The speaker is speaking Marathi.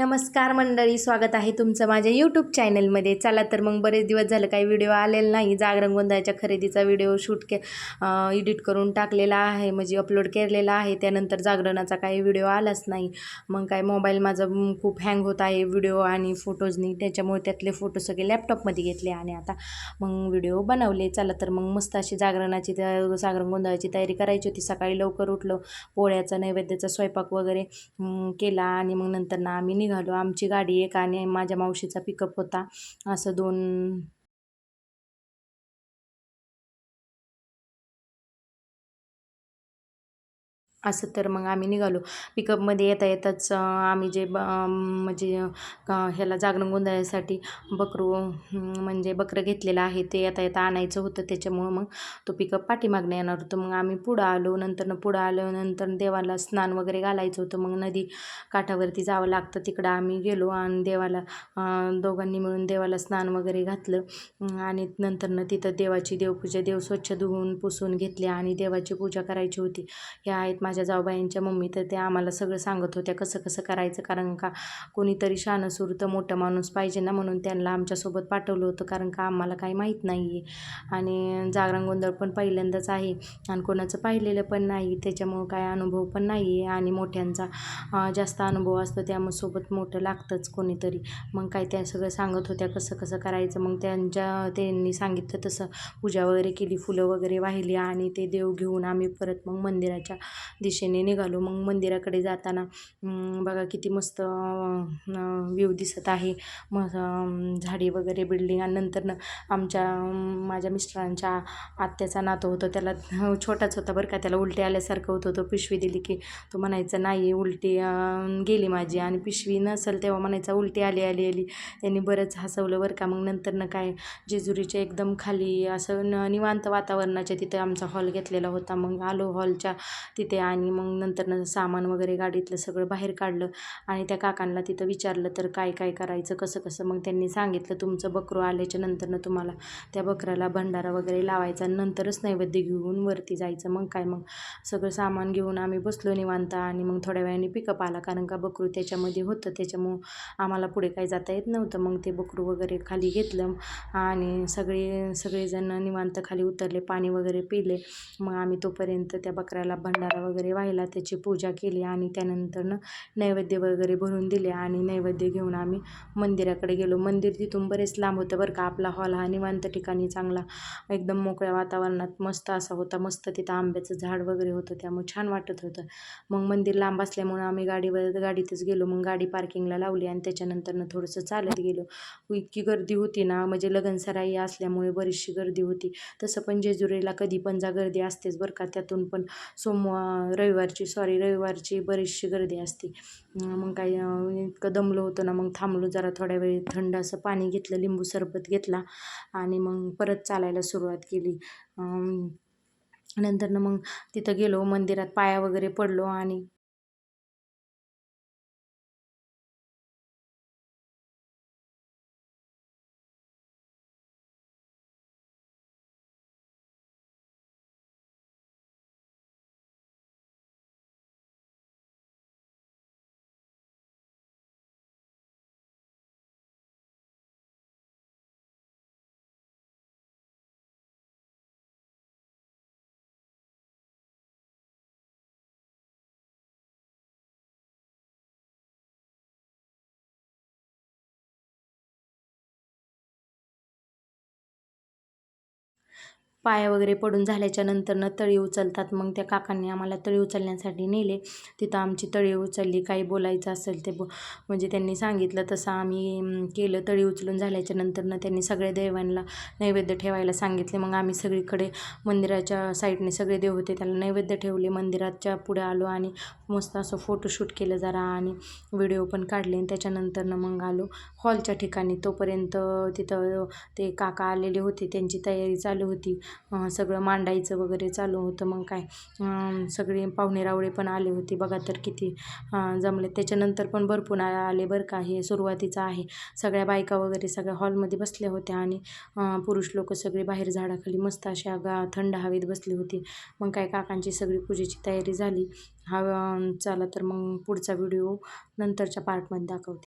नमस्कार मंडळी, स्वागत आहे तुमचं माझ्या यूट्यूब चॅनलमध्ये. चला तर मग बरेच दिवस झालं काही व्हिडिओ आलेला नाही. जागरण गोंधळाच्या खरेदीचा व्हिडिओ एडिट करून टाकलेला आहे, म्हणजे अपलोड केलेला आहे. त्यानंतर जागरणाचा काही व्हिडिओ आलाच नाही. मग काय मोबाईल माझा खूप हँग होत आहे व्हिडिओ आणि फोटोजनी, त्याच्यामुळे त्यातले फोटो सगळे लॅपटॉपमध्ये घेतले आणि आता मग व्हिडिओ बनवले. चला तर मग मस्त अशी जागरण गोंधळाची तयारी करायची होती. सकाळी लवकर उठलो, पोळ्याचा नैवेद्याचा स्वयंपाक वगैरे केला आणि मग नंतर ना आम्ही निघालो. आमची गाडी एक आणि माझ्या मावशीचा पिकअप होता, असं दोन. असं तर मग आम्ही निघालो. पिकअपमध्ये येता येताच आम्ही जे म्हणजे ह्याला जागरण गोंधळासाठी म्हणजे बकरं घेतलेलं आहे, ते येता येता आणायचं होतं. त्याच्यामुळं मग तो पिकअप पाठीमागणं येणार होतं. मग आम्ही पुढं आलो. पुढं आल्यानंतर देवाला स्नान वगैरे घालायचं होतं. मग नदी काठावरती जावं लागतं, तिकडं आम्ही गेलो आणि देवाला दोघांनी मिळून देवाला स्नान वगैरे घातलं आणि नंतरनं तिथं देवाची देवपूजा, देव स्वच्छ धुवून पुसून घेतले आणि देवाची पूजा करायची होती. ह्या आहेत माझ्या जाऊबाईंच्या मम्मी, तर त्या आम्हाला सगळं सांगत होत्या कसं कसं करायचं. कारण का कोणीतरी शाणं सुरतं मोठं माणूस पाहिजे ना, म्हणून त्यांना आमच्यासोबत पाठवलं होतं. कारण का आम्हाला काही माहीत नाही आहे आणि जागरण गोंधळ पण पहिल्यांदाच आहे आणि कोणाचं पाहिलेलं पण नाही, त्याच्यामुळं काय अनुभव पण नाही आहे. आणि मोठ्यांचा जास्त अनुभव असतो, त्यामुळे सोबत मोठं लागतंच कोणीतरी. मग काय त्या सगळं सांगत होत्या कसं कसं करायचं. मग त्यांनी सांगितलं तसं पूजा वगैरे केली, फुलं वगैरे वाहिली आणि ते देव घेऊन आम्ही परत मग मंदिराच्या दिशेने निघालो. मग मंदिराकडे जाताना बघा किती मस्त व्ह्यू दिसत आहे, मग झाडी वगैरे, बिल्डिंग. आणि नंतर माझ्या मिस्टरांच्या आत्याचा नातू होतं, त्याला छोटाच होता बरं का, त्याला उलटी आल्यासारखं होतं. तो पिशवी दिली की तो म्हणायचा नाही उलटी गेली माझी, आणि पिशवी नसेल तेव्हा म्हणायचा उलटी आली आली आली. त्यांनी बरंच हसवलं बरं का. मग नंतरनं काय जेजुरीच्या एकदम खाली असं निवांत वातावरणाच्या तिथे आमचा हॉल घेतलेला होता. मग आलो हॉलच्या तिथे आणि मग नंतर सामान वगैरे गाडीतलं सगळं बाहेर काढलं आणि त्या काकांना तिथं विचारलं तर काय काय करायचं कसं कसं. मग त्यांनी सांगितलं तुमचं बकरू आल्याच्या नंतरनं तुम्हाला त्या बकऱ्याला भंडारा वगैरे लावायचा, नंतरच नैवेद्य घेऊन वरती जायचं. मग काय, मग सगळं सामान घेऊन आम्ही बसलो निवांत आणि मग थोड्या वेळाने पिकअप आला. कारण का बकरू त्याच्यामध्ये होतं, त्याच्यामुळं आम्हाला पुढे काही जाता येत नव्हतं. मग ते बकरू वगैरे खाली घेतलं आणि सगळेजण निवांत खाली उतरले, पाणी वगैरे पिले. मग आम्ही तोपर्यंत त्या बकऱ्याला भंडारा वगैरे वाहिला, त्याची पूजा केली आणि त्यानंतरनं नैवेद्य वगैरे भरून दिले आणि नैवेद्य घेऊन आम्ही मंदिराकडे गेलो. मंदिर तिथून बरेच लांब होतं बरं का. आपला हॉल हा निवांत ठिकाणी चांगला एकदम मोकळ्या वातावरणात मस्त असा होता. मस्त तिथं आंब्याचं झाड वगैरे होतं, त्यामुळे छान वाटत होतं. मग मंदिर लांब असल्यामुळं आम्ही गाडीतच गेलो. मग गाडी पार्किंगला लावली आणि त्याच्यानंतरनं थोडंसं चालत गेलो. इतकी गर्दी होती ना, म्हणजे लगनसराई असल्यामुळे बरीचशी गर्दी होती. तसं पण जेजुरीला कधी पण जा गर्दी असतेच बरं का. त्यातून पण रविवारची बरीचशी गर्दी असते. मग काही इतकं दमलो होतो ना, मग थांबलो जरा थोड्या वेळ, थंड असं पाणी घेतलं, लिंबू सरबत घेतला आणि मग परत चालायला सुरुवात केली. नंतरनं मग तिथं गेलो, मंदिरात पाया वगैरे पडलो आणि पाया वगैरे पडून झाल्याच्या नंतरनं तळी उचलतात. मग त्या काकांनी आम्हाला तळी उचलण्यासाठी नेले. तिथं आमची तळी उचलली. काही बोलायचं असेल ते म्हणजे त्यांनी सांगितलं तसं आम्ही केलं. तळी उचलून झाल्याच्या नंतरनं त्यांनी सगळ्या देवांना नैवेद्य ठेवायला सांगितले. मग आम्ही सगळीकडे मंदिराच्या साईडने सगळे देव होते, त्याला नैवेद्य ठेवले. मंदिराच्या पुढे आलो आणि मस्त असं फोटोशूट केलं जरा आणि व्हिडिओ पण काढले. आणि त्याच्यानंतरनं मग आलो हॉलच्या ठिकाणी. तोपर्यंत तिथं ते काका आलेले होते, त्यांची तयारी चालू होती, सगळं मांडायचं वगैरे चालू होतं. मग काय सगळे पाहुणे रावळे पण आले होते. बघा तर किती जमले. त्याच्यानंतर पण भरपूर आले बरं का. हे सुरुवातीचं आहे. सगळ्या बायका वगैरे सगळ्या हॉलमध्ये बसल्या होत्या आणि पुरुष लोक सगळे बाहेर झाडाखाली मस्त अशा थंड हवेत बसली होती. मग काय काकांची सगळी पूजेची तयारी झाली. चला तर मग पुढचा व्हिडिओ नंतरच्या पार्टमध्ये दाखवते.